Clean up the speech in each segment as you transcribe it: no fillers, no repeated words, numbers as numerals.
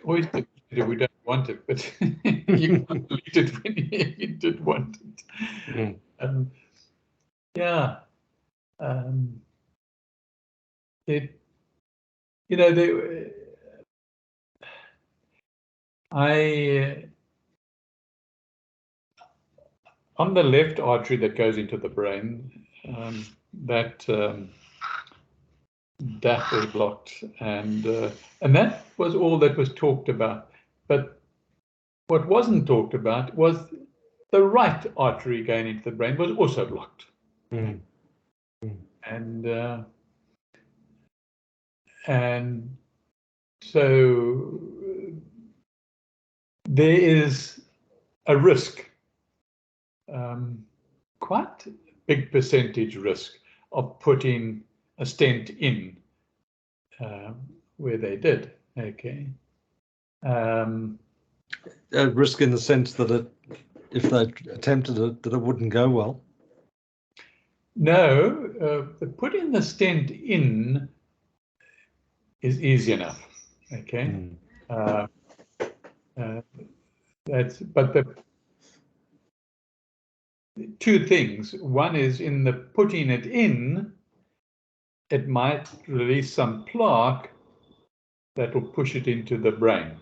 always delete it. We don't want it, but you can't delete it when you did want it. Yeah. You know, on the left artery that goes into the brain, that was blocked, and that was all that was talked about. But what wasn't talked about was the right artery going into the brain was also blocked. And so there is a risk, quite a big percentage risk, of putting a stent in where they did. Okay. A risk in the sense that if they attempted it, that it wouldn't go well. No, putting the stent in is easy enough. Okay. But the two things. One is in the putting it in, it might release some plaque that will push it into the brain.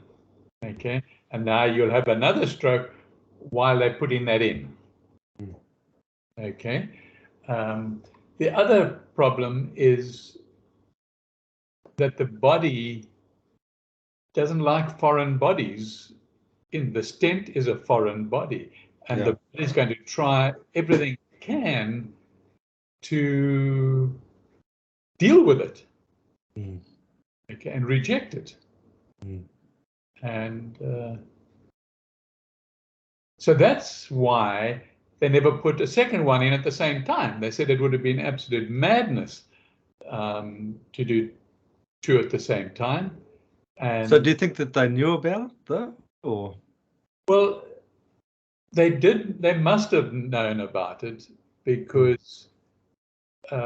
Okay, and now you'll have another stroke while they're putting that in. Okay. The other problem is that the body doesn't like foreign bodies. The stent is a foreign body, and the body is going to try everything it can to deal with it, okay, and reject it. And so that's why they never put a second one in at the same time. They said it would have been absolute madness to do two at the same time. And so do you think that they knew about it, though? Or? Well, they did. They must have known about it because they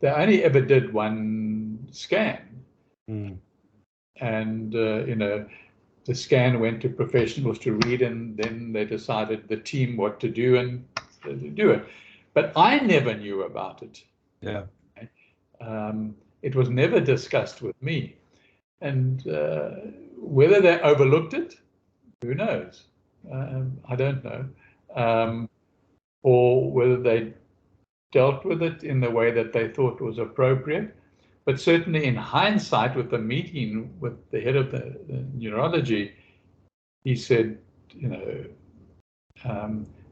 only ever did one scan. And, you know, the scan went to professionals to read, and then they decided, the team, what to do and to do it. But I never knew about it. Yeah. It was never discussed with me. And whether they overlooked it, who knows? I don't know. Or whether they dealt with it in the way that they thought was appropriate. But certainly in hindsight, with the meeting with the head of the neurology, he said, you know,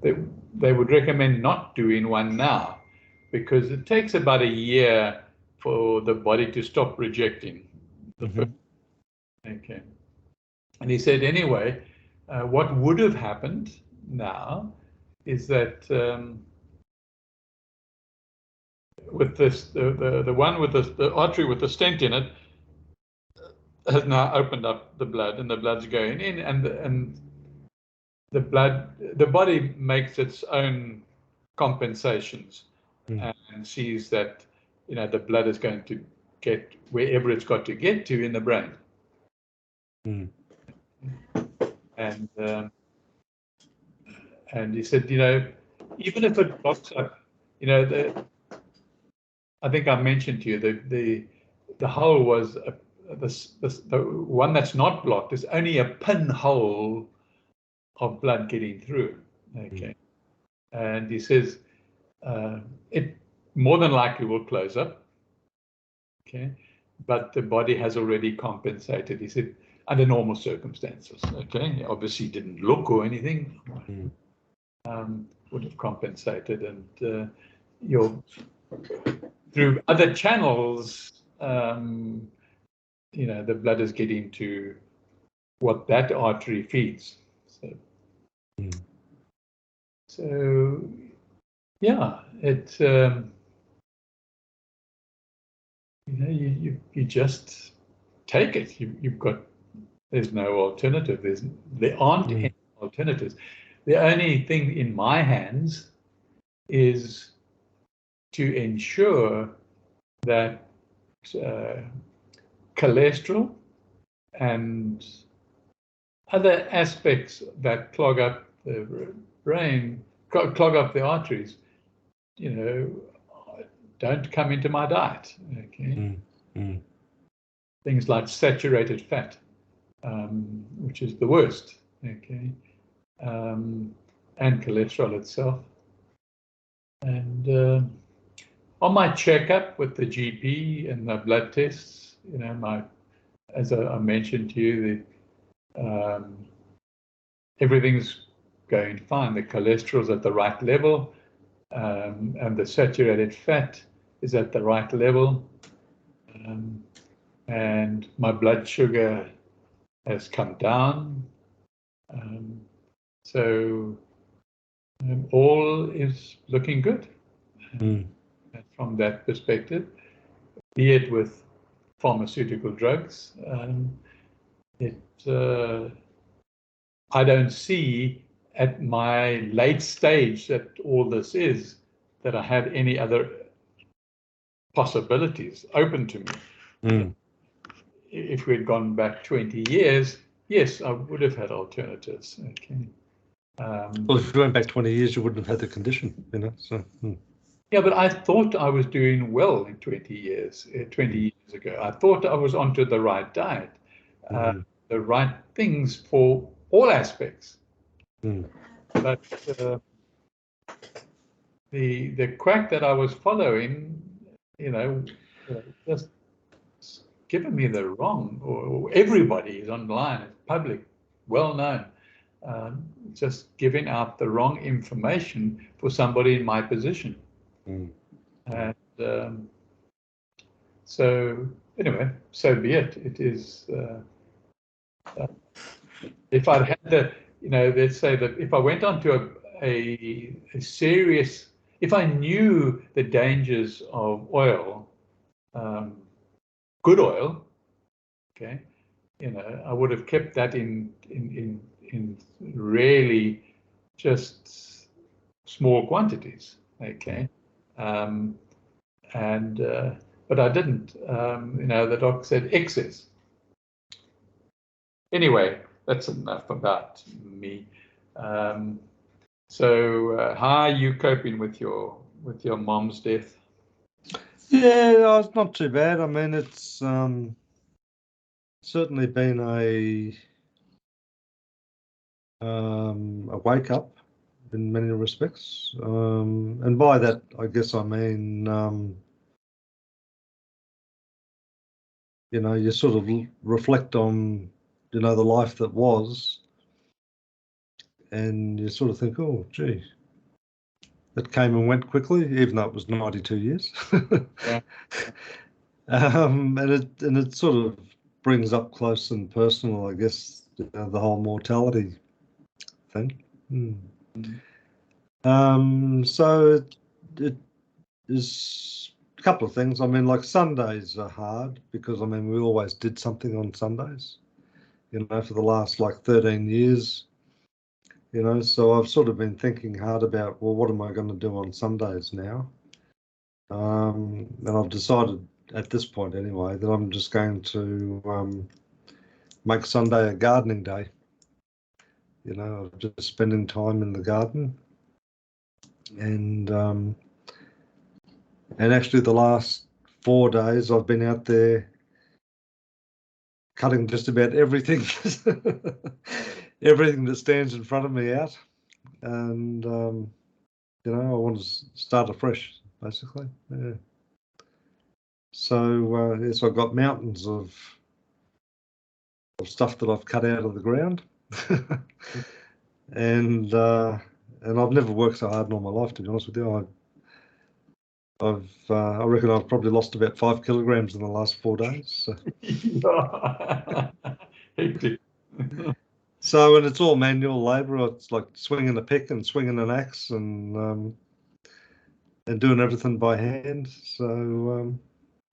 they would recommend not doing one now because it takes about a year for the body to stop rejecting the first. Okay. And he said, anyway, what would have happened now is that with this, the one with the artery with the stent in it has now opened up the blood, and the blood's going in, and the body makes its own compensations and sees that, you know, the blood is going to get wherever it's got to get to in the brain. And he said, you know, even if it blocks up, you know, I think I mentioned to you the hole was the one that's not blocked is only a pinhole of blood getting through. Okay, and he says it more than likely will close up. Okay, but the body has already compensated. He said under normal circumstances. Okay, obviously didn't look or anything. Would have compensated, and through other channels, you know, the blood is getting to what that artery feeds. So yeah, it you know, you just take it. You've got, there's no alternative. There aren't any alternatives. The only thing in my hands is to ensure that cholesterol and other aspects that clog up the brain, clog up the arteries, don't come into my diet. Okay. Things like saturated fat, which is the worst. Okay. And cholesterol itself. And on my checkup with the GP and the blood tests, as I mentioned to you, everything's going fine. The cholesterol's at the right level, and the saturated fat is at the right level, and my blood sugar has come down. So all is looking good from that perspective, be it with pharmaceutical drugs. I don't see at my late stage that all this is, that I had any other possibilities open to me. If we'd gone back 20 years, yes, I would have had alternatives. Okay. Well, if you went back 20 years, you wouldn't have had the condition, So. Yeah, but I thought I was doing well in 20 years ago. I thought I was onto the right diet, the right things for all aspects. But the quack that I was following, just given me the wrong, or everybody is online, it's public, well known, just giving out the wrong information for somebody in my position. And so anyway, so be it. It is. If I'd had the, let's say that if I went on to a serious, if I knew the dangers of oil, good oil, okay, I would have kept that in really just small quantities, okay. But I didn't. The doc said excess. Anyway, that's enough about me. So, how are you coping with your mom's death? Yeah, it's not too bad. I mean, it's certainly been a wake up in many respects, and by that, I guess I mean, you sort of reflect on, the life that was, and you sort of think, oh, gee, it came and went quickly, even though it was 92 years. Yeah. And it sort of brings up close and personal, I guess, the whole mortality thing. So it is a couple of things. I mean, like Sundays are hard because, I mean, we always did something on Sundays, for the last like 13 years, so I've sort of been thinking hard about, well, what am I going to do on Sundays now? And I've decided at this point anyway that I'm just going to make Sunday a gardening day, just spending time in the garden. And actually the last 4 days I've been out there cutting just about everything, everything that stands in front of me out. And, I want to start afresh, basically. Yeah. So, yes, I've got mountains of stuff that I've cut out of the ground. And I've never worked so hard in all my life, to be honest with you. I reckon I've probably lost about 5 kilograms in the last 4 days. So, and it's all manual labour. It's like swinging a pick and swinging an axe and doing everything by hand. So,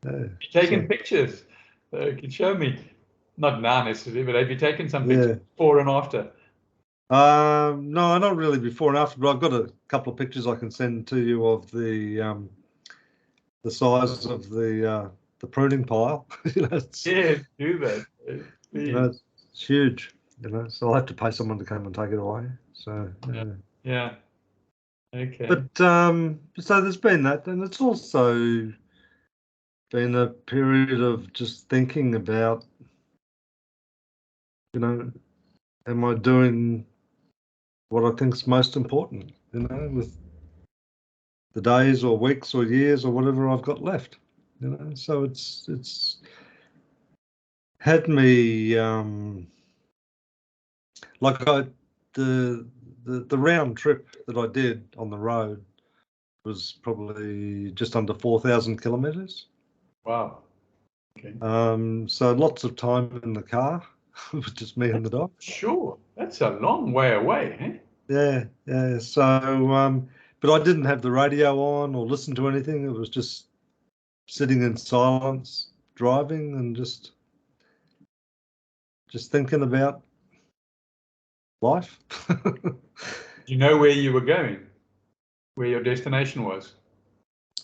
yeah. You're taking pictures. You can show me. Not now necessarily, but have you taken some pictures before and after? No, not really before and after, but I've got a couple of pictures I can send to you of the size of the pruning pile. Yeah, do that. You know, it's huge. You know, so I'll have to pay someone to come and take it away. So Yeah. Okay. But so there's been that, and it's also been a period of just thinking about, you know, am I doing what I think's most important, you know, with the days or weeks or years or whatever I've got left, you know. So it's had me like the round trip that I did on the road was probably just under 4,000 kilometres. Wow. Okay. So lots of time in the car with just me and the dog. Sure, that's a long way away, eh? Yeah. So, but I didn't have the radio on or listen to anything. It was just sitting in silence, driving, and just thinking about life. Do you know where you were going? Where your destination was?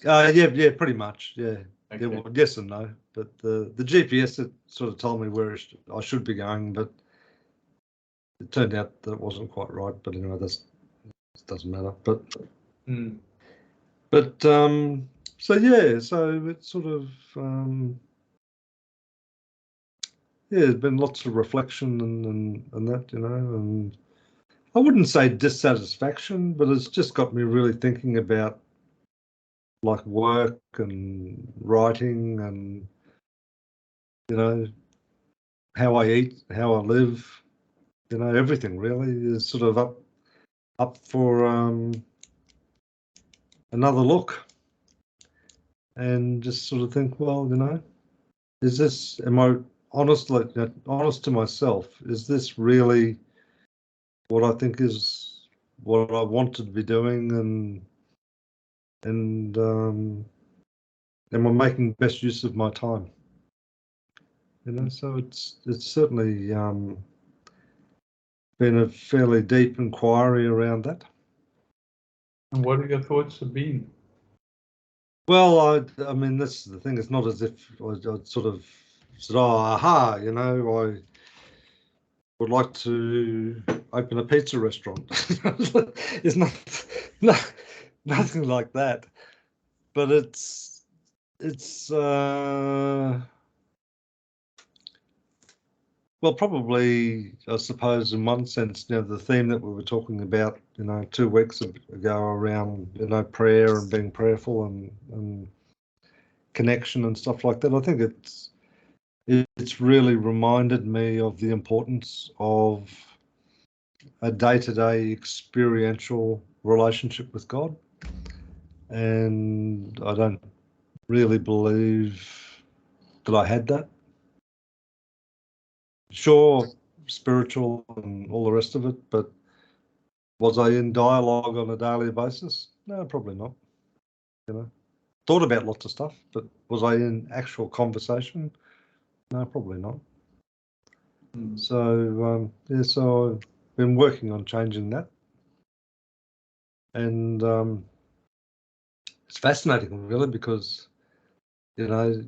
Yeah, pretty much. Yeah. Okay. Yeah, well, yes and no. But the GPS it sort of told me where I should be going, but it turned out that it wasn't quite right. But anyway, it doesn't matter. But so yeah, so it's sort of yeah, there's been lots of reflection and that, you know, and I wouldn't say dissatisfaction, but it's just got me really thinking about like work and writing and, you know, how I eat, how I live, you know, everything really is sort of up for another look, and just sort of think, well, you know, am I honest to myself? Is this really what I think is what I want to be doing, and am I making best use of my time? You know, so it's certainly been a fairly deep inquiry around that. And what have your thoughts have been? Well, I mean, this is the thing. It's not as if I'd sort of said, "Oh, aha!" You know, I would like to open a pizza restaurant. It's nothing like that. But it's well, probably, I suppose, in one sense, you know, the theme that we were talking about, you know, 2 weeks ago around, you know, prayer and being prayerful and connection and stuff like that. I think it's really reminded me of the importance of a day-to-day experiential relationship with God. And I don't really believe that I had that. Sure, spiritual and all the rest of it, but was I in dialogue on a daily basis? No, probably not. You know, thought about lots of stuff, but was I in actual conversation? No, probably not. So yeah, so I've been working on changing that, and it's fascinating, really, because, you know,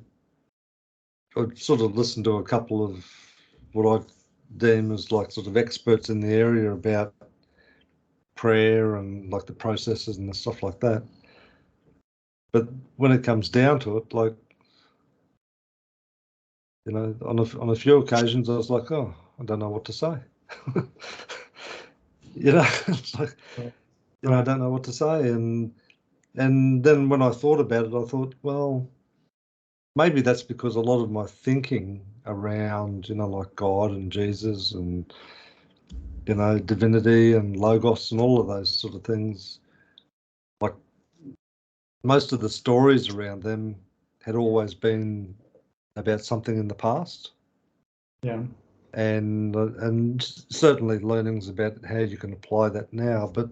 I've sort of listened to a couple of what I deem as like sort of experts in the area about prayer and like the processes and the stuff like that. But when it comes down to it, like, you know, on a few occasions, I was like, oh, I don't know what to say. You know, it's like, you know, I don't know what to say. And then when I thought about it, I thought, well, maybe that's because a lot of my thinking around, you know, like God and Jesus and, you know, divinity and logos and all of those sort of things, like most of the stories around them had always been about something in the past. Yeah. And certainly learnings about how you can apply that now. But,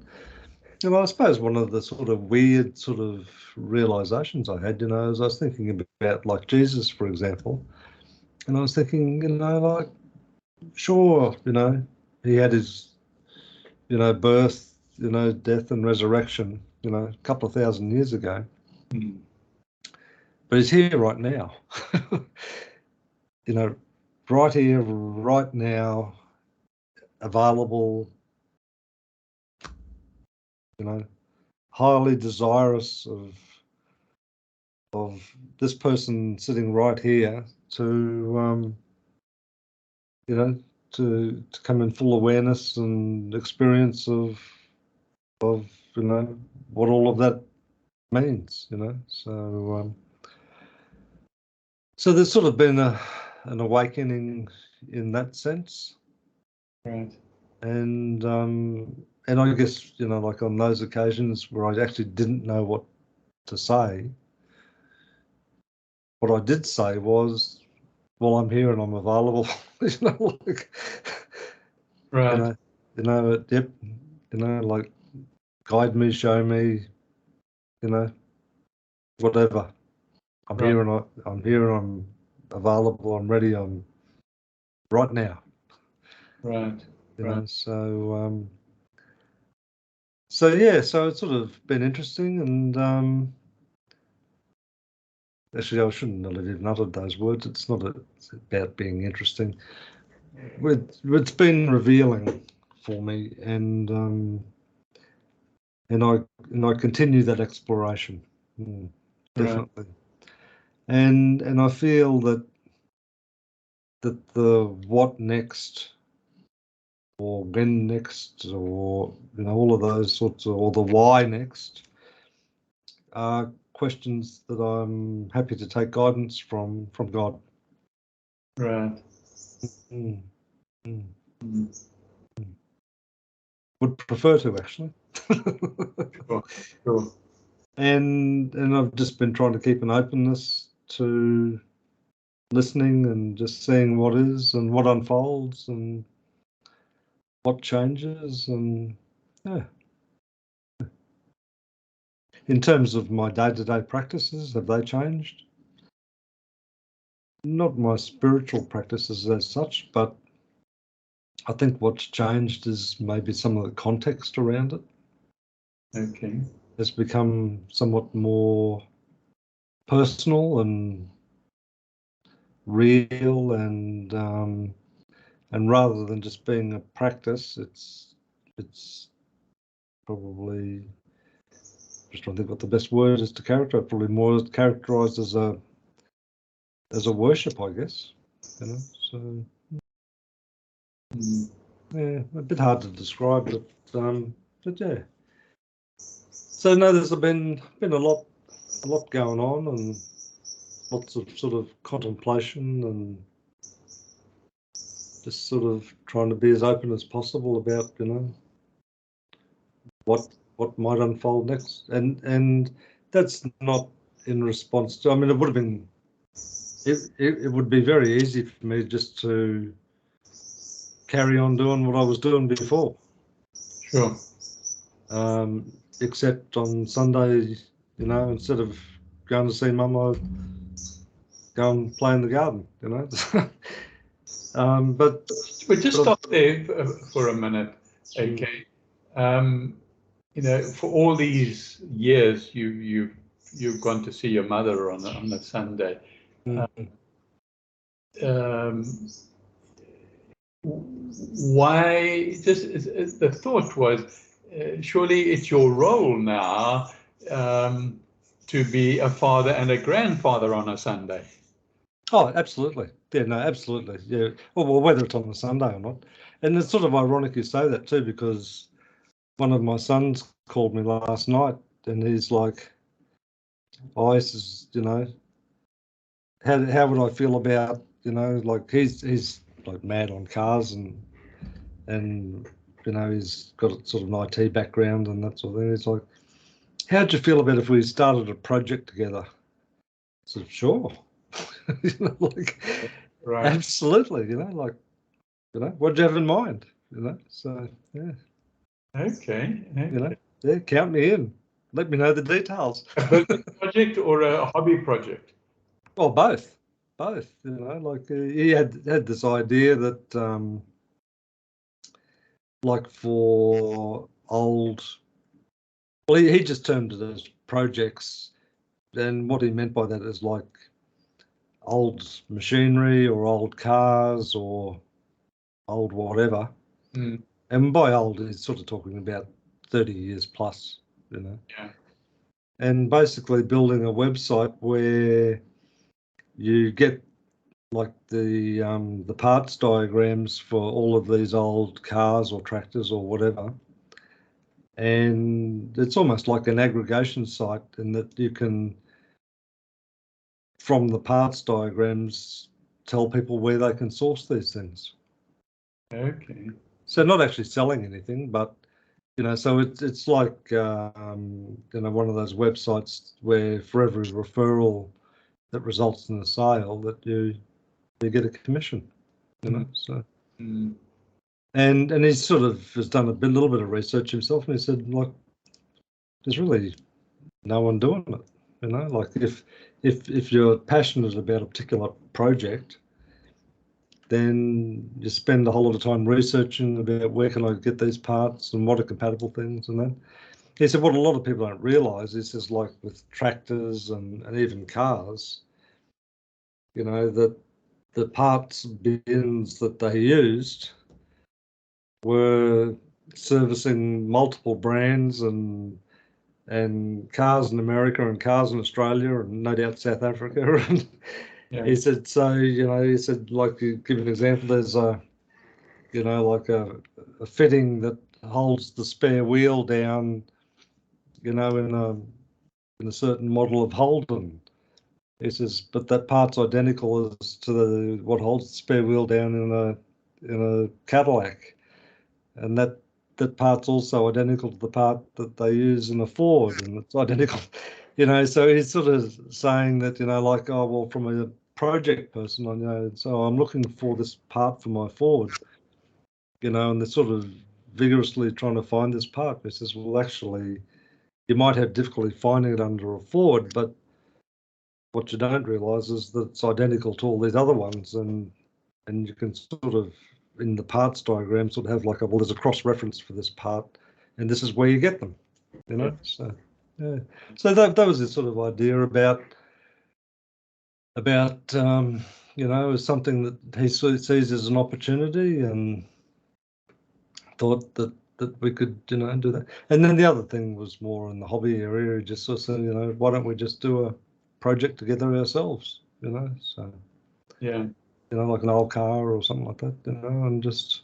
you know, I suppose one of the sort of weird sort of realizations I had, you know, as I was thinking about like Jesus, for example, and I was thinking, you know, like, sure, you know, he had his, you know, birth, you know, death and resurrection, you know, a couple of thousand years ago, but he's here right now. You know, right here, right now, available, you know, highly desirous of this person sitting right here to you know, to come in full awareness and experience of you know what all of that means, you know. So there's sort of been an awakening in that sense, Right. and I guess, you know, like on those occasions where I actually didn't know what to say, what I did say was, well, I'm here and I'm available. You know, like, Right. yep, you know, like, guide me, show me, you know, whatever. I'm Right. here and I'm here and I'm available. I'm ready. I'm right now. Right. You Right. know, so yeah, so it's sort of been interesting, and actually I shouldn't have even uttered those words. It's not it's about being interesting. It's been revealing for me, and I continue that exploration, definitely. And I feel that the what next, or when next, or, you know, all of those sorts of, or the why next, are questions that I'm happy to take guidance from God. Right. Mm, mm. Mm. Would prefer to, actually. Sure. Sure. And I've just been trying to keep an openness to listening and just seeing what is and what unfolds and what changes, and yeah. In terms of my day-to-day practices, have they changed? Not my spiritual practices as such, but I think what's changed is maybe some of the context around it. Okay. Has become somewhat more personal and real, and rather than just being a practice, it's probably, just trying to think what the best word is to characterize. Probably more characterized as a worship, I guess. You know, so yeah, a bit hard to describe, but yeah. So no, there's been a lot going on, and lots of sort of contemplation, and just sort of trying to be as open as possible about, you know, what might unfold next, and that's not in response to, I mean, it would have been, it would be very easy for me just to carry on doing what I was doing before. Sure. Except on Sunday, you know, instead of going to see Mum, I go and play in the garden, you know. But just stop there for a minute, okay? You know, for all these years, you've gone to see your mother on a Sunday. Why? Just the thought was, surely it's your role now to be a father and a grandfather on a Sunday. Oh, absolutely. Yeah, no, absolutely. Yeah. Well, whether it's on a Sunday or not. And it's sort of ironic you say that too, because one of my sons called me last night and he's like, oh, this is, you know, how would I feel about, you know, like he's like mad on cars, and you know, he's got sort of an IT background and that sort of thing. He's like, how'd you feel about if we started a project together? I said, sure. You know, like, Right. absolutely, you know, like, you know, what do you have in mind? You know, so yeah. Okay. You know, yeah, count me in. Let me know the details. A business project or a hobby project? Well, both. You know, like, he had this idea that, like, for old, well, he just termed it as projects, and what he meant by that is like old machinery or old cars or old whatever. Mm. And by old, he's sort of talking about 30 years plus, Yeah. And basically building a website where you get like the parts diagrams for all of these old cars or tractors or whatever. And it's almost like an aggregation site in that you can, from the parts diagrams, tell people where they can source these things. Okay. So not actually selling anything, but so it's like one of those websites where for every referral that results in a sale, that you get a commission. So. Mm. And he sort of has done a little bit of research himself, and he said, like, there's really no one doing it. Like if you're passionate about a particular project, then you spend a whole lot of time researching about where can I get these parts and what are compatible things and that. He said what a lot of people don't realise is like with tractors and even cars, that the parts bins that they used were servicing multiple brands and cars in America and cars in Australia and no doubt South Africa. And Yeah. he said, so, he said, like, to give an example, there's like a fitting that holds the spare wheel down, in a certain model of Holden. He says, but that part's identical as to what holds the spare wheel down in a Cadillac. And that part's also identical to the part that they use in a Ford, and it's identical, so he's sort of saying that, like, oh, well, from a project person, so I'm looking for this part for my Ford, and they're sort of vigorously trying to find this part. He says, well, actually, you might have difficulty finding it under a Ford, but what you don't realise is that it's identical to all these other ones, and you can sort of, in the parts diagram, sort of have like well, there's a cross reference for this part, and this is where you get them, Yeah. So, yeah. So that was the sort of idea about something that he sees as an opportunity, and thought that we could, do that. And then the other thing was more in the hobby area. He just sort of said, why don't we just do a project together ourselves, so. Yeah. Like an old car or something like that, and just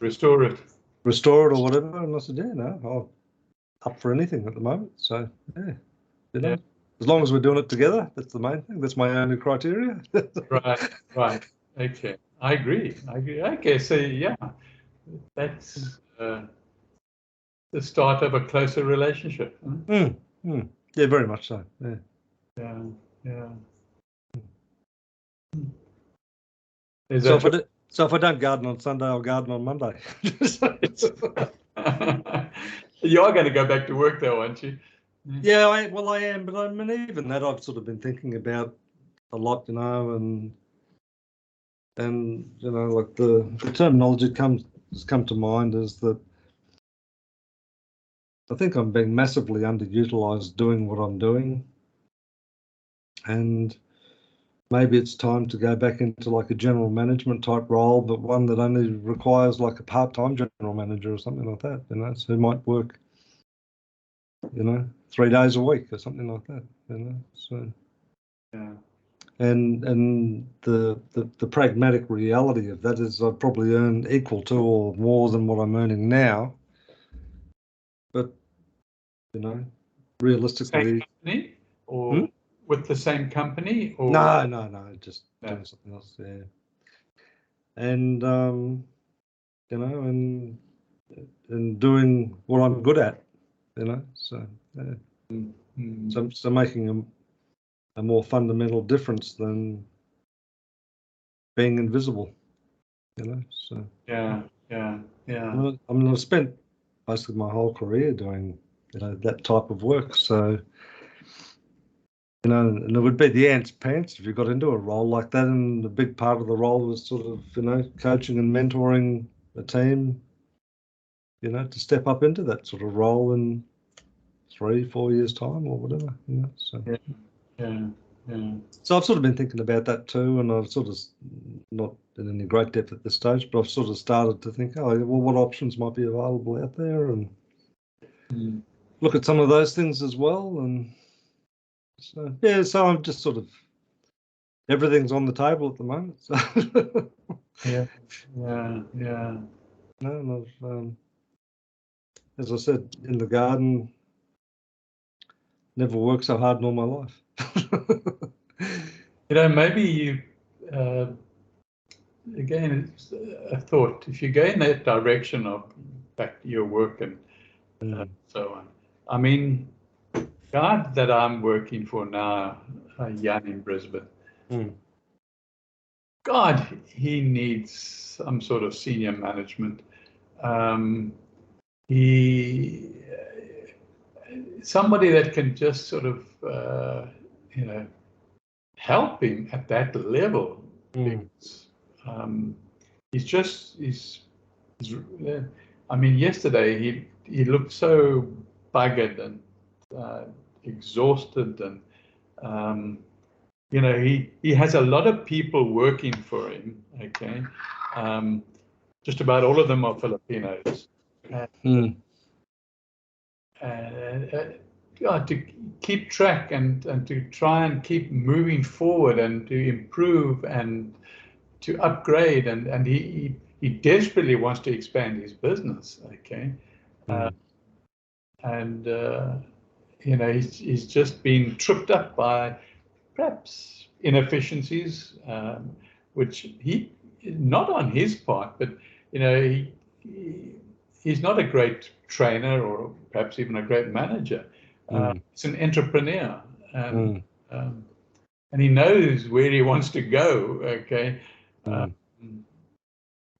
restore it or whatever. And I said, yeah, no, I'm up for anything at the moment. So, yeah, Yeah. as long as we're doing it together, that's the main thing. That's my only criteria. Right. Okay. I agree. Okay. So, yeah, that's the start of a closer relationship. Huh? Yeah, very much so. Yeah. Yeah. Yeah. So if I don't garden on Sunday, I'll garden on Monday. You are going to go back to work though, aren't you? Yeah, I am, but I mean, even that I've sort of been thinking about a lot, and like the terminology has come to mind is that I think I'm being massively underutilized doing what I'm doing, and maybe it's time to go back into like a general management type role, but one that only requires like a part-time general manager or something like that, so who might work, 3 days a week or something like that, so. Yeah. And the pragmatic reality of that is I'd probably earn equal to or more than what I'm earning now, but realistically, Same company or with the same company or no, just doing something else. Yeah, and and doing what I'm good at, so yeah. So making a more fundamental difference than being invisible, so. Yeah. I mean, I've spent basically my whole career doing, that type of work. So, and it would be the ants pants if you got into a role like that. And a big part of the role was sort of, coaching and mentoring a team, to step up into that sort of role in 3-4 years time or whatever, so. Yeah. Yeah. So I've sort of been thinking about that too, and I've sort of not in any great depth at this stage, but I've sort of started to think, oh, well, what options might be available out there, and look at some of those things as well. And so, yeah, so I'm just sort of, everything's on the table at the moment. So Yeah. No, as I said, in the garden, never worked so hard in all my life. Maybe you, again, it's a thought. If you go in that direction of back to your work and so on. I mean, the guy that I'm working for now, Jan in Brisbane, God, he needs some sort of senior management. Somebody that can just sort of, help him at that level. Because, I mean, yesterday he looked so buggered and exhausted, and he has a lot of people working for him. Okay, just about all of them are Filipinos. To keep track and to try and keep moving forward and to improve and to upgrade, and he desperately wants to expand his business. Okay, and he's just been tripped up by perhaps inefficiencies, which he not on his part, but he's not a great trainer or perhaps even a great manager. He's an entrepreneur, and he knows where he wants to go. Okay,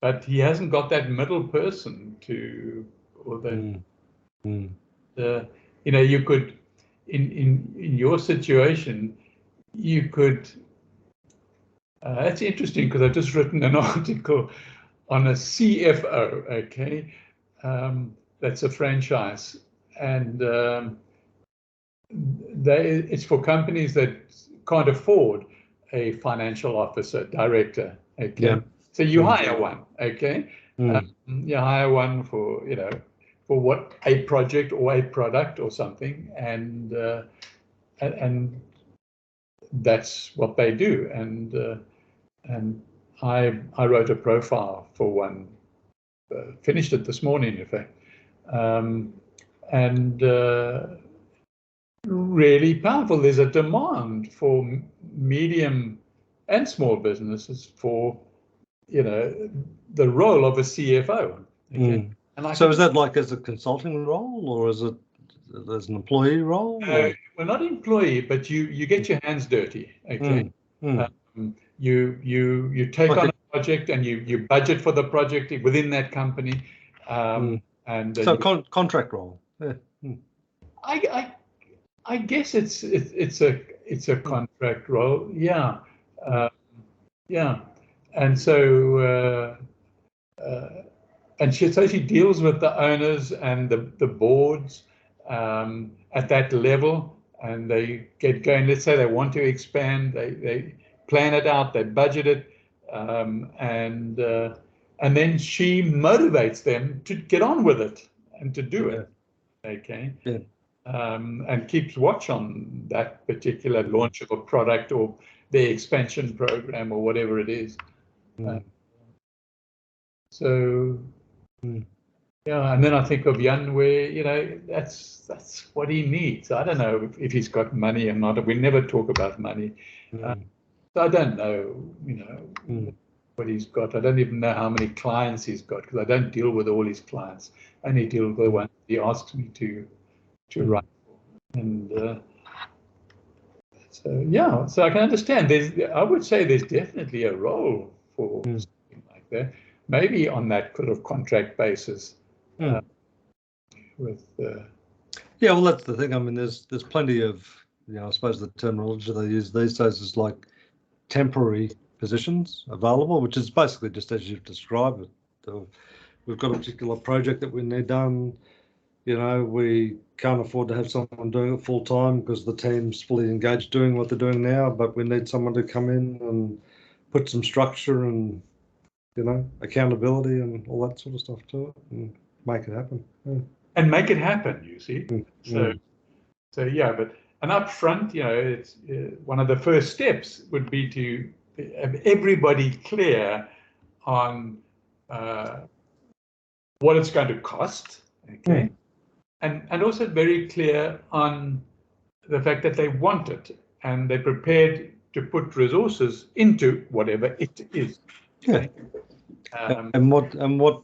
but he hasn't got that middle person to, or you could, in your situation, you could. That's interesting because I've just written an article on a CFO. Okay, that's a franchise, and it's for companies that can't afford a financial officer, director. Okay, so you hire one. Okay, you hire one for for what, a project or a product or something, and that's what they do. And I wrote a profile for one, finished it this morning, in fact, and really powerful. There's a demand for medium and small businesses for the role of a CFO. Okay? So is that like as a consulting role, or is it as an employee role? Well, not employee, but you get your hands dirty. Okay. You take on a project and you budget for the project within that company. And so contract role. I guess it's a contract role. Yeah. Yeah. And so so she deals with the owners and the boards at that level, and they get going. Let's say they want to expand, they plan it out, they budget it, and then she motivates them to get on with it and to do it. Okay. And keeps watch on that particular launch of a product or their expansion program or whatever it is. So yeah, and then I think of Jan, where that's what he needs. I don't know if he's got money or not. We never talk about money, so I don't know, what he's got. I don't even know how many clients he's got, because I don't deal with all his clients. I only deal with the ones he asks me to write for. And so yeah, so I can understand. I would say there's definitely a role for something like that. Maybe on that sort of contract basis. Yeah, well, that's the thing. I mean, there's plenty of, I suppose the terminology they use these days is like temporary positions available, which is basically just as you've described it. We've got a particular project that we need done. You know, we can't afford to have someone doing it full time because the team's fully engaged doing what they're doing now, but we need someone to come in and put some structure and, you know, accountability and all that sort of stuff to it and make it happen. Yeah. And make it happen, you see. Mm. So yeah, but and up front, you know, it's one of the first steps would be to have everybody clear on what it's going to cost, okay, and also very clear on the fact that they want it and they're prepared to put resources into whatever it is. Okay? Yeah. And what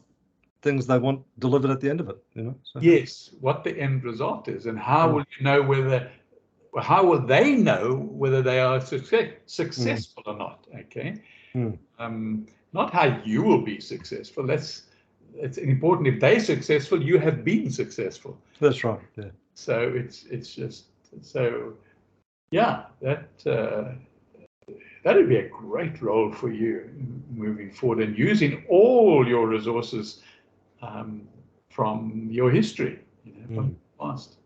things they want delivered at the end of it, you know. So. Yes, what the end result is, and how will you know whether? How will they know whether they are successful or not? Okay, not how you will be successful. It's important. If they're successful, you have been successful. That's right. Yeah. So it's just so yeah. That would be a great role for you moving forward and using all your resources from your history, you know, from the past.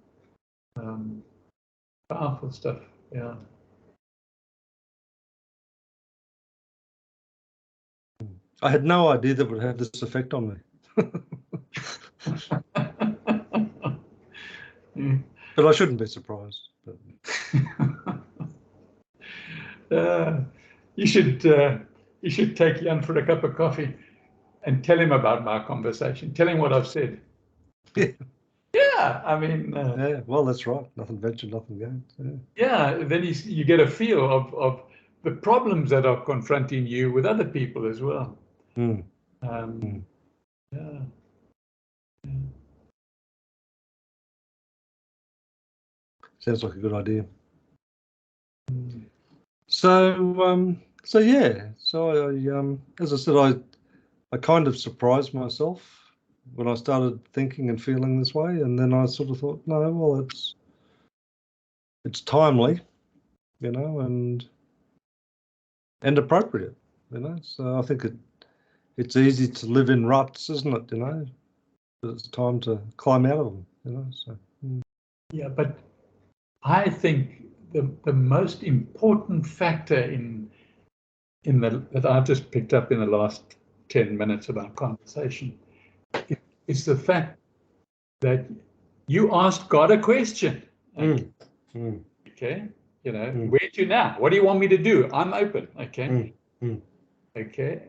Powerful stuff, yeah. I had no idea that would have this effect on me. But I shouldn't be surprised. You should take Jan for a cup of coffee and tell him about my conversation. Tell him what I've said. Yeah. Yeah, I mean. Yeah, well, that's right. Nothing ventured, nothing gained. Yeah, then you get a feel of the problems that are confronting you with other people as well. Yeah. Sounds like a good idea. So yeah. So I, as I said, I kind of surprised myself when I started thinking and feeling this way, and then I sort of thought, no, well, it's timely, you know, and appropriate, you know. So I think it's easy to live in ruts, isn't it? You know, but it's time to climb out of them, you know. So yeah, but I think the most important factor that I've just picked up in the last 10 minutes of our conversation is the fact that you asked God a question. Okay, you know, where to now? What do you want me to do? I'm open. Okay, okay,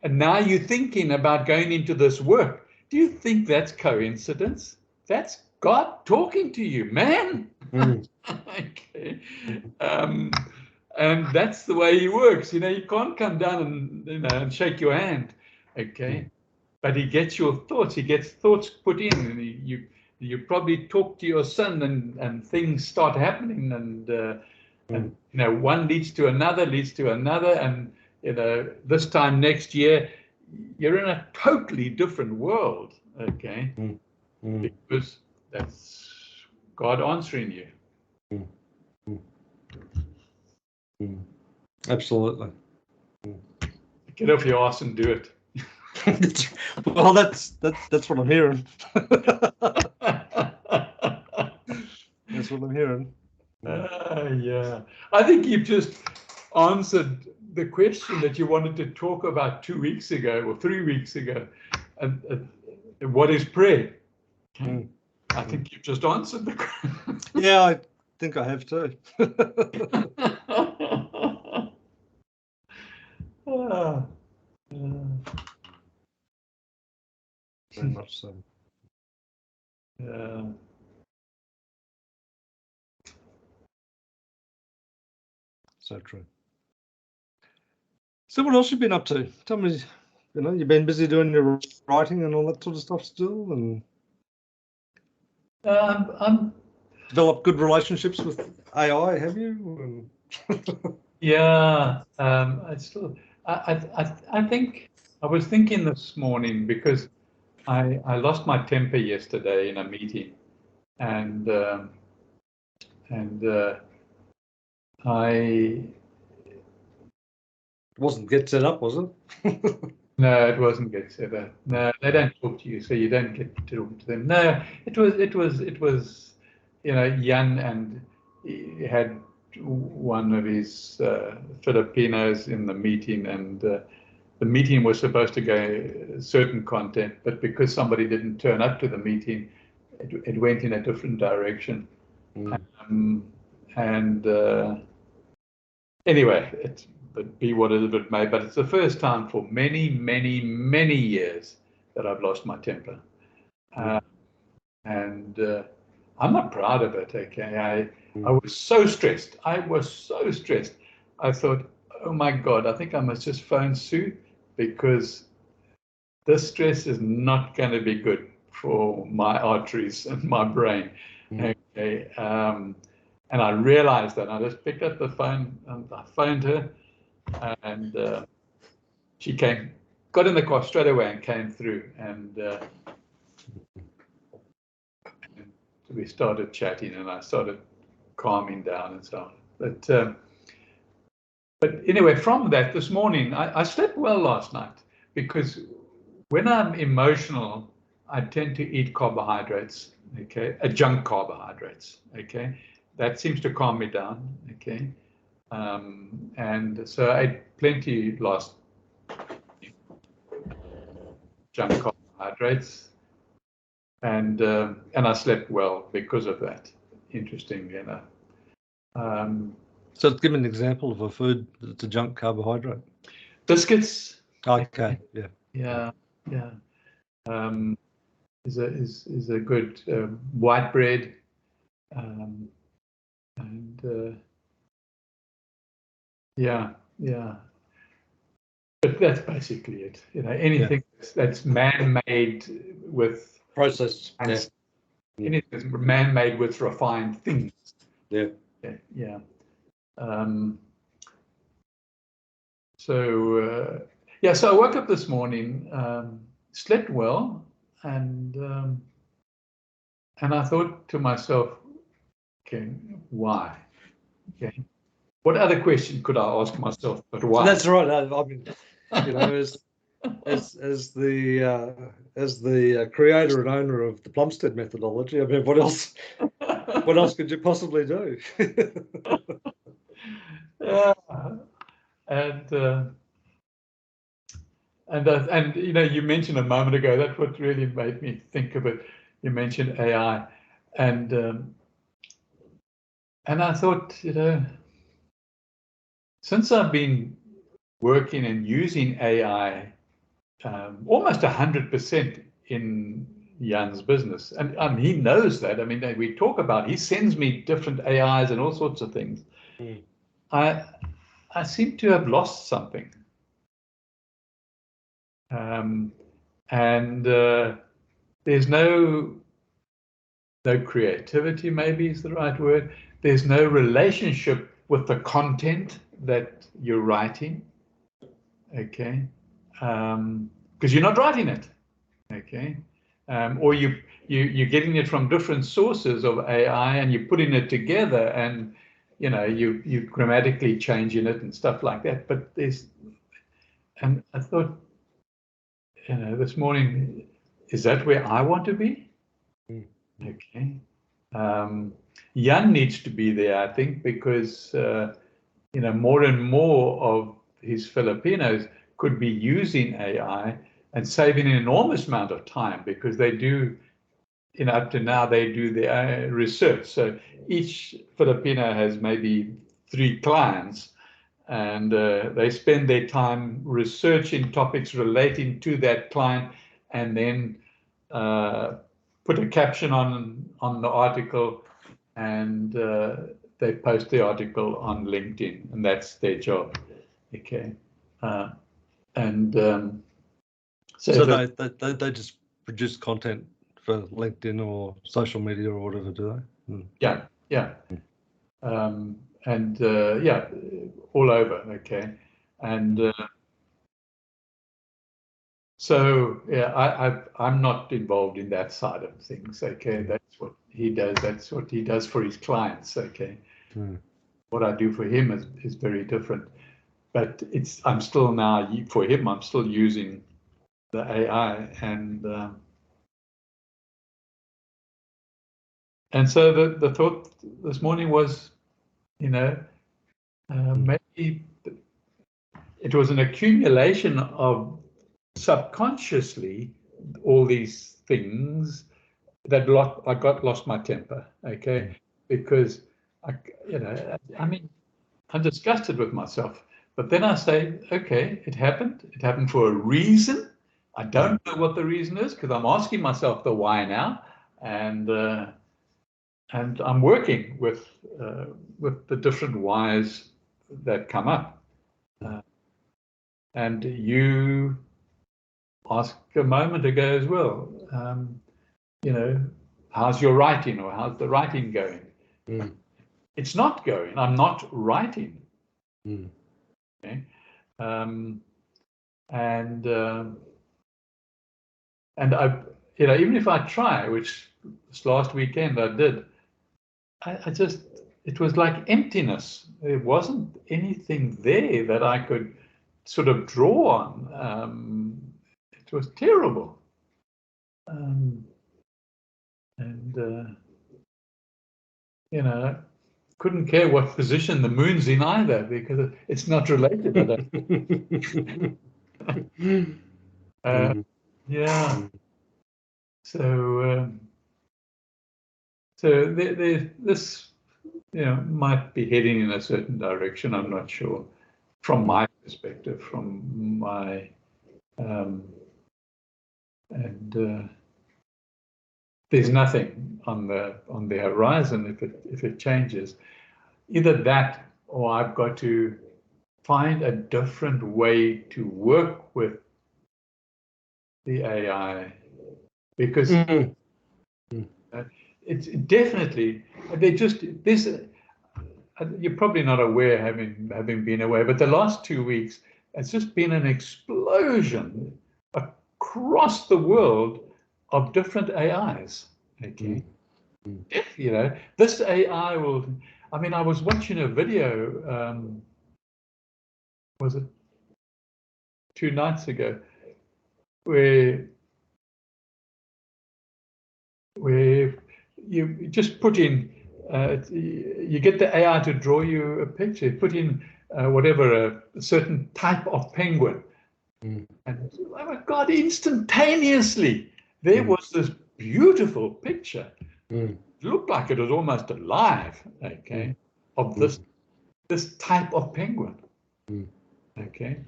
and now you're thinking about going into this work. Do you think that's coincidence? That's God talking to you, man. Okay. And that's the way he works. You know, you can't come down and, you know, and shake your hand. Okay. But he gets your thoughts. He gets thoughts put in, and you probably talk to your son, and things start happening, and you know, one leads to another, and you know, this time next year you're in a totally different world. Okay. Because that's God answering you. Absolutely. Get off your ass and do it. Well, that's what I'm hearing. That's what I'm hearing. Yeah, I think you've just answered the question that you wanted to talk about 2 weeks ago or 3 weeks ago. What is prayer? Okay. I think you've just answered the question. Yeah, I think I have too. Very much so. Yeah. So true. So what else have you been up to? Tell me, you know, you've been busy doing your writing and all that sort of stuff still, and I'm developed good relationships with AI, have you? Yeah, I think I was thinking this morning because I lost my temper yesterday in a meeting, and I It wasn't Get Set Up, was it? No, it wasn't GetSetter. No, they don't talk to you, so you don't get to talk to them. No, it was, Jan, and he had one of his Filipinos in the meeting, and the meeting was supposed to go certain content, but because somebody didn't turn up to the meeting, it went in a different direction. And anyway, but be what it may. But it's the first time for many, many, many years that I've lost my temper, and I'm not proud of it. Okay, I was so stressed. I thought, oh my God, I think I must just phone Sue, because this stress is not going to be good for my arteries and my brain. Okay, and I realized that. I just picked up the phone and I phoned her, and she got in the car straight away and came through, and we started chatting, and I started calming down and so on. But anyway, from that, this morning, I slept well last night, because when I'm emotional, I tend to eat carbohydrates, okay, junk carbohydrates, okay. That seems to calm me down, okay. And so I ate plenty last junk carbohydrates, and I slept well because of that, interestingly enough. So give me an example of a food that's a junk carbohydrate. Biscuits. Okay, yeah. Is a good white bread, and yeah. But that's basically it. Anything that's man-made with processed, anything that's man-made with refined things. Yeah. So I woke up this morning, slept well, and I thought to myself, okay, why? Okay, what other question could I ask myself but why? That's right. I mean, as the creator and owner of the Plumstead methodology, I mean, what else could you possibly do? Yeah, and you mentioned a moment ago, that's what really made me think of it. You mentioned AI, and I thought, since I've been working and using AI almost 100% in Jan's business, and he knows that. I mean, we talk about, he sends me different AIs and all sorts of things. I seem to have lost something. And there's no creativity, maybe is the right word. There's no relationship with the content that you're writing, okay? Because you're not writing it, okay? Or you're getting it from different sources of AI, and you're putting it together, and you grammatically changing it and stuff like that. But and I thought, this morning, is that where I want to be? Okay. Jan needs to be there, I think, because more and more of his Filipinos could be using AI and saving an enormous amount of time, because they do, up to now, they do their research. So each Filipino has maybe 3 clients, and they spend their time researching topics relating to that client, and then put a caption on the article, and they post the article on LinkedIn, and that's their job. Okay, so they just produce content for LinkedIn or social media or whatever, do they? Yeah. All over. Okay, and so I'm not involved in that side of things. Okay, that's what he does. That's what he does for his clients. Okay, what I do for him is very different. But I'm still now, for him, I'm still using the AI, and so the thought this morning was, maybe it was an accumulation of subconsciously all these things that I lost my temper, okay, because I'm disgusted with myself, but then I say, okay, it happened for a reason. I don't know what the reason is because I'm asking myself the why now, and I'm working with the different whys that come up. And you asked a moment ago as well, how's your writing, or how's the writing going? It's not going. I'm not writing. Okay. And I, even if I try, which this last weekend I did, it was like emptiness. There wasn't anything there that I could sort of draw on. It was terrible. Couldn't care what position the moon's in either, because it's not related. Yeah. So this might be heading in a certain direction. I'm not sure. From my perspective, from my there's nothing on the horizon. If it changes, either that or I've got to find a different way to work with the AI, because it's definitely this. You're probably not aware, having been away, but the last 2 weeks it's just been an explosion across the world of different AIs. Okay, this AI will. I mean, I was watching a video. Was it 2 nights ago, where you just put in, you get the AI to draw you a picture, put in whatever, a certain type of penguin. And oh my God, instantaneously, there was this beautiful picture. It looked like it was almost alive, okay, of this type of penguin. Okay.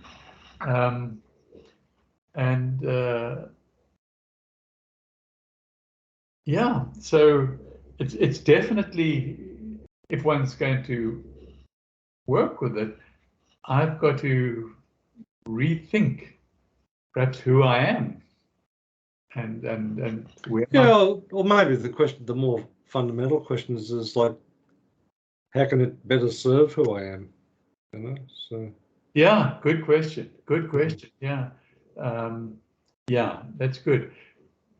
Yeah, so it's definitely, if one's going to work with it, I've got to rethink perhaps who I am and where. Or maybe the more fundamental question is like, how can it better serve who I am? So. Yeah, good question. Good question. Yeah, yeah, that's good.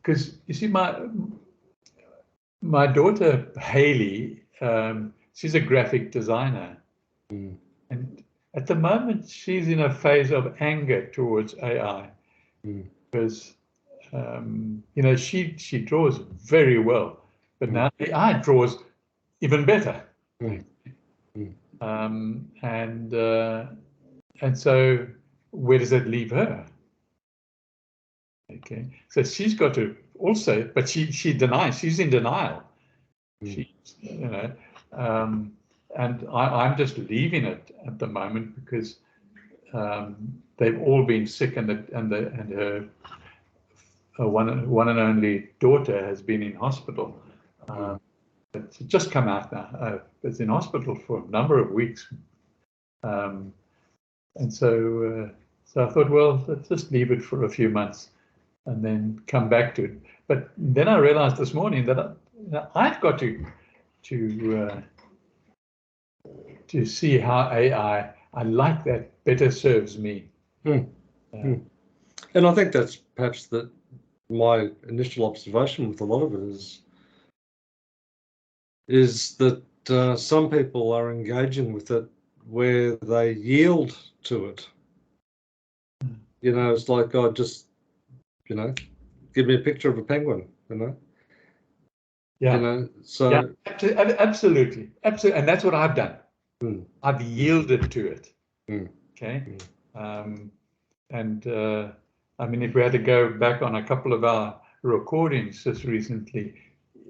Because you see, my daughter Haley, she's a graphic designer, and at the moment she's in a phase of anger towards AI, because she draws very well, but now AI draws even better. And so where does that leave her? Okay, so she's got to also, but she denies. She's in denial. And I'm just leaving it at the moment because they've all been sick, and her one and only daughter has been in hospital. It's just come out now. It's in hospital for a number of weeks, and so I thought, well, let's just leave it for a few months and then come back to it. But then I realized this morning that I've got to see how AI, I like that, better serves me. And I think that's perhaps my initial observation with a lot of it is that some people are engaging with it where they yield to it. It's like, just you know, give me a picture of a penguin, you know. Yeah. You know, so yeah, absolutely, and that's what I've done. I've yielded to it. Okay. And I mean, if we had to go back on a couple of our recordings just recently,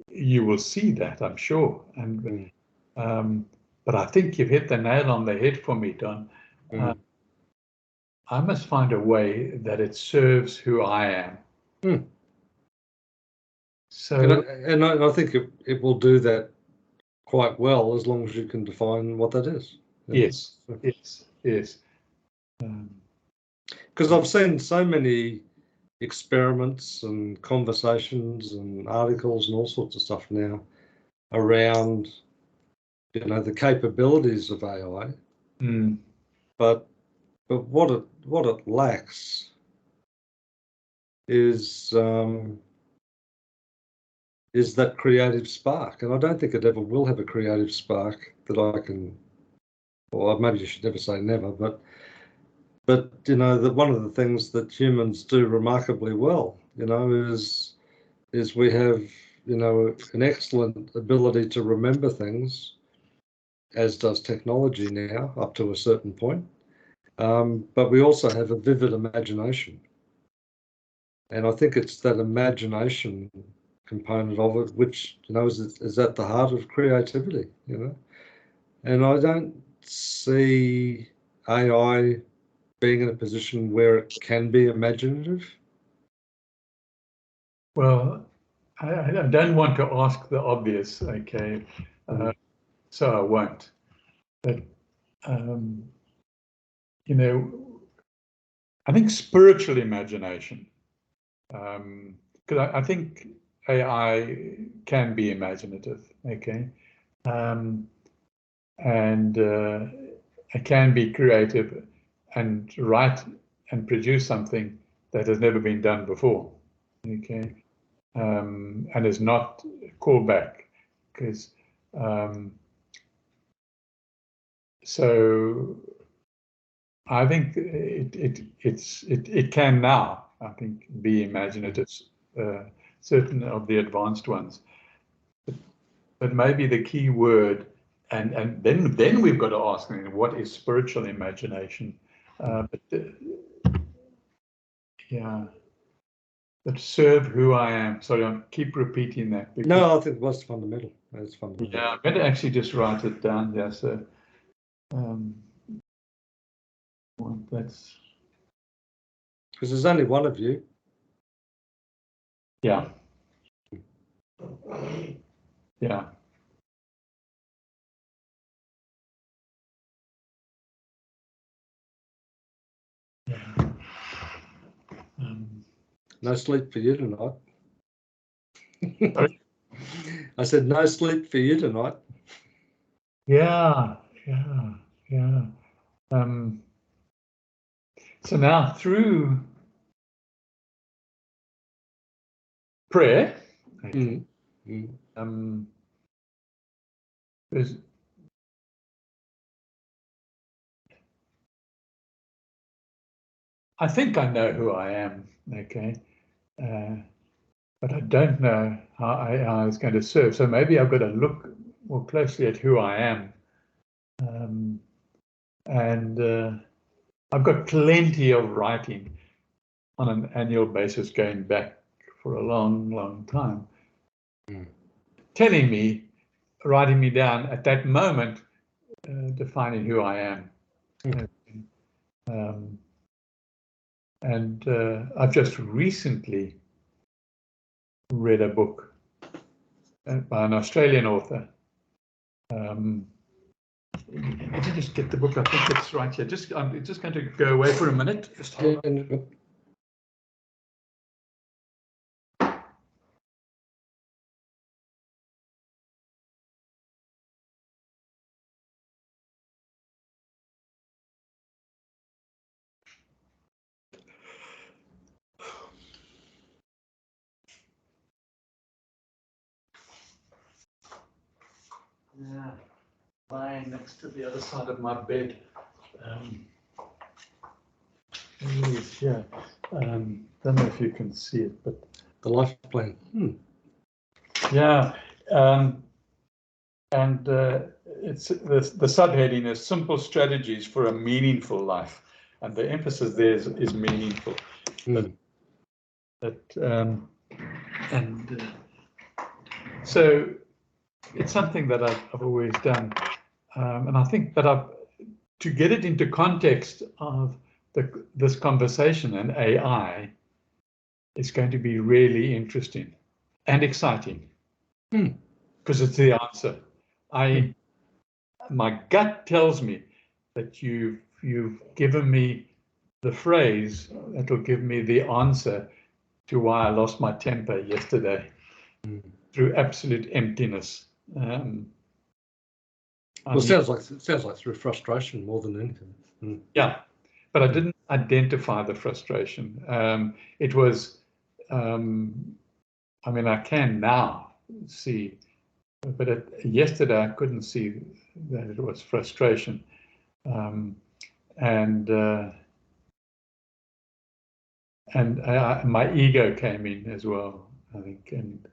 you will see that, I'm sure. And but I think you've hit the nail on the head for me, Don. I must find a way that it serves who I am. So, and I think it will do that quite well as long as you can define what that is. Yes, yes. Because I've seen so many experiments and conversations and articles and all sorts of stuff now around, you know, the capabilities of AI, but what it lacks is that creative spark, and I don't think it ever will have a creative spark that I can. Well, maybe you should never say never, but you know, that one of the things that humans do remarkably well, you know, is we have, you know, an excellent ability to remember things, as does technology now up to a certain point. But we also have a vivid imagination, and I think it's that imagination component of it which, you know, is at the heart of creativity, you know. And I don't see AI being in a position where it can be imaginative. Well, I don't want to ask the obvious, okay, so I won't. But, you know, I think spiritual imagination, because I think AI can be imaginative, okay, and it can be creative and write and produce something that has never been done before, okay, and is not called back, because so I think it can now, I think, be imaginative, certain of the advanced ones, but maybe the key word, and then we've got to ask, what is spiritual imagination? Yeah, but serve who I am. Sorry, I keep repeating that. No, I think that's fundamental. That's fundamental. Yeah, I'm going to actually just write it down there. So that's because there's only one of you. Yeah. Yeah. Yeah. No sleep for you tonight. Sorry? I said no sleep for you tonight. Yeah. So now through prayer, there's I think I know who I am, okay, but I don't know how AI is going to serve. So maybe I've got to look more closely at who I am, and I've got plenty of writing on an annual basis going back for a long, long time, telling me, writing me down at that moment, defining who I am. And I've just recently read a book by an Australian author. Let me just get the book. I think it's right here. I'm just going to go away for a minute. Just hold on. Yeah, lying next to the other side of my bed. Yes, yeah. Don't know if you can see it, but The life plan. yeah. And it's the subheading is simple strategies for a meaningful life, and the emphasis there is meaningful. So it's something that I've always done, and I think that to get it into context of this conversation and AI is going to be really interesting and exciting because it's the answer. My gut tells me that you've given me the phrase that will give me the answer to why I lost my temper yesterday through absolute emptiness. Well, it sounds like through frustration more than anything. Yeah, but I didn't identify the frustration. It was, I mean, I can now see, but yesterday I couldn't see that it was frustration. And my ego came in as well, I think, and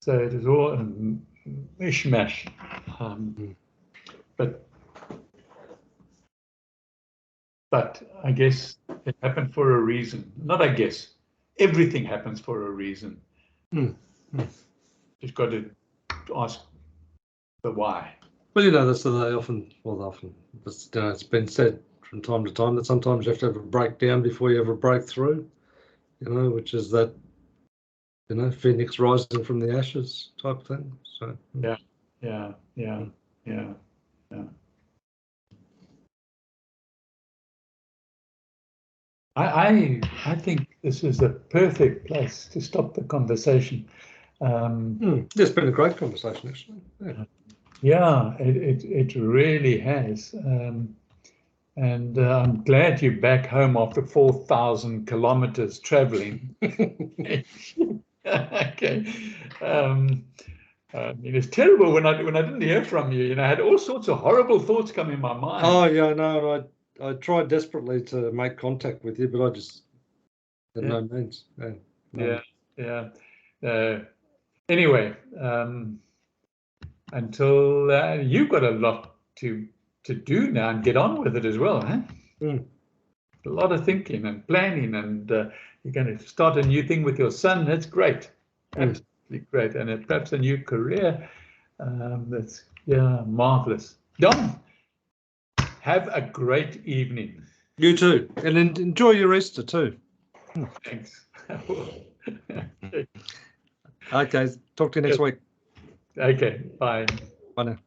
so it was all a mishmash. But I guess it happened for a reason. Not I guess, everything happens for a reason. You've got to ask the why. Well, you know, that's it's been said from time to time that sometimes you have to have a breakdown before you have a breakthrough, you know, which is that, you know, phoenix rising from the ashes type thing. So yeah. I think this is a perfect place to stop the conversation. It's been a great conversation, actually. Yeah, it really has. And I'm glad you're back home after 4,000 kilometers traveling. Okay. It was terrible when I didn't hear from you. You know, I had all sorts of horrible thoughts come in my mind. Oh yeah, no, I tried desperately to make contact with you, but I just had no means. Anyway, until you've got a lot to do now and get on with it as well, huh? A lot of thinking and planning, and you're going to start a new thing with your son. That's great, absolutely great, and perhaps a new career. That's marvelous. Don, have a great evening. You too, and enjoy your Easter too. Thanks. Okay, talk to you next week. Okay, bye. Bye now.